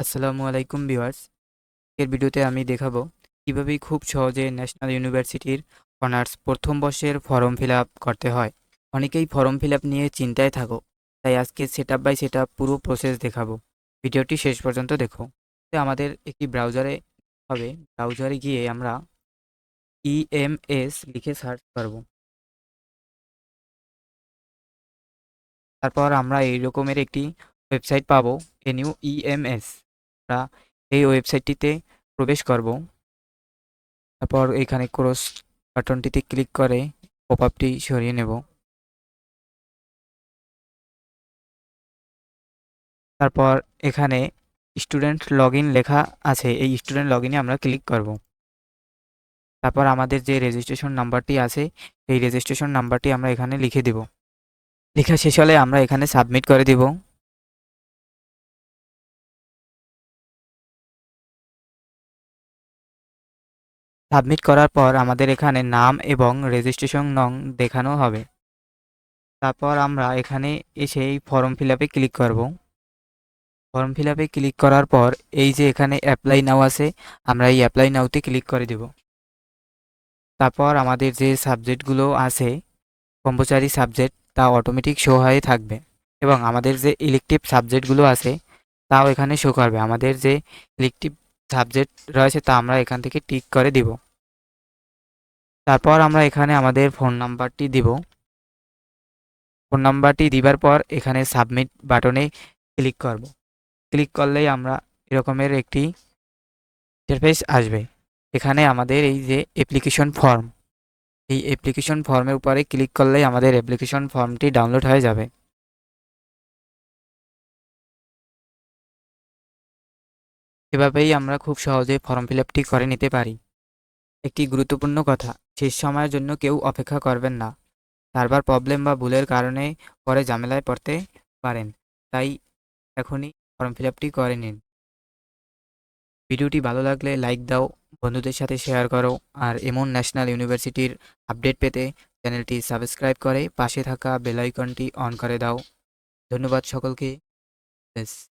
আসসালামু আলাইকুম ভিউয়ার্স। এর ভিডিওতে আমি দেখাবো কিভাবে খুব সহজে ন্যাশনাল ইউনিভার্সিটির অনার্স প্রথম বর্ষের ফর্ম ফিল আপ করতে হয়। অনেকেই ফর্ম ফিল আপ নিয়ে চিন্তায় থাকো, তাই আজকে সেটআপ বাই সেটআপ পুরো প্রসেস দেখাবো। ভিডিওটি শেষ পর্যন্ত দেখো। আমাদের একটি ব্রাউজারে হবে, ব্রাউজারে গিয়ে আমরা ইএমএস লিখে সার্চ করব। তারপর আমরা এই রকমের একটি ওয়েবসাইট পাবো, NUEMS। আমরা এই ওয়েবসাইটটিতে প্রবেশ করব। তারপর এখানে ক্রস বাটনটিতে ক্লিক করে পপআপটি সরিয়ে নেব। তারপর এখানে স্টুডেন্ট লগইন লেখা আছে, এই স্টুডেন্ট লগইনে আমরা ক্লিক করব। তারপর আমাদের যে রেজিস্ট্রেশন নাম্বারটি আছে, এই রেজিস্ট্রেশন নাম্বারটি আমরা এখানে লিখে দেব। লেখা শেষ হলে আমরা এখানে সাবমিট করে দিব। সাবমিট করার পর আমাদের এখানে নাম এবং রেজিস্ট্রেশন নং দেখানো হবে। তারপর আমরা এখানে এসে এই ফর্ম ফিল আপে ক্লিক করব। ফর্ম ফিল আপে ক্লিক করার পর এই যে এখানে অ্যাপ্লাই নাও আছে, আমরা এই অ্যাপ্লাই নাওতে ক্লিক করে দেব। তারপর আমাদের যে সাবজেক্টগুলো আছে, কম্পালসারি সাবজেক্ট, তা অটোমেটিক শো হয়ে থাকবে এবং আমাদের যে ইলেকটিভ সাবজেক্টগুলো আছে তাও এখানে শো করবে। আমাদের যে ইলেকটিভ সাবজেক্ট রয়েছে তা আমরা এখান থেকে টিক করে দিব। তারপর আমরা এখানে আমাদের ফোন নাম্বারটি দিব। ফোন নাম্বারটি দিবার পর এখানে সাবমিট বাটনে ক্লিক করব। ক্লিক করলেই আমরা এরকমের একটি ইন্টারফেস আসবে। এখানে আমাদের এই যে অ্যাপ্লিকেশন ফর্ম, এই অ্যাপ্লিকেশন ফর্মের উপরে ক্লিক করলেই আমাদের অ্যাপ্লিকেশন ফর্মটি ডাউনলোড হয়ে যাবে। এভাবেই আমরা খুব সহজে ফর্ম ফিল আপটি করে নিতে পারি। একটি গুরুত্বপূর্ণ কথা, শেষ সময়ের জন্য কেউ অপেক্ষা করবেন না। সার্ভার প্রবলেম বা ভুলের কারণে পরে ঝামেলায় পড়তে পারেন, তাই এখনই ফর্ম ফিল আপটি করে নিন। ভিডিওটি ভালো লাগলে লাইক দাও, বন্ধুদের সাথে শেয়ার করো, আর এমন ন্যাশনাল ইউনিভার্সিটির আপডেট পেতে চ্যানেলটি সাবস্ক্রাইব করে পাশে থাকা বেল আইকনটি অন করে দাও। ধন্যবাদ সকলকে। ব্যাস।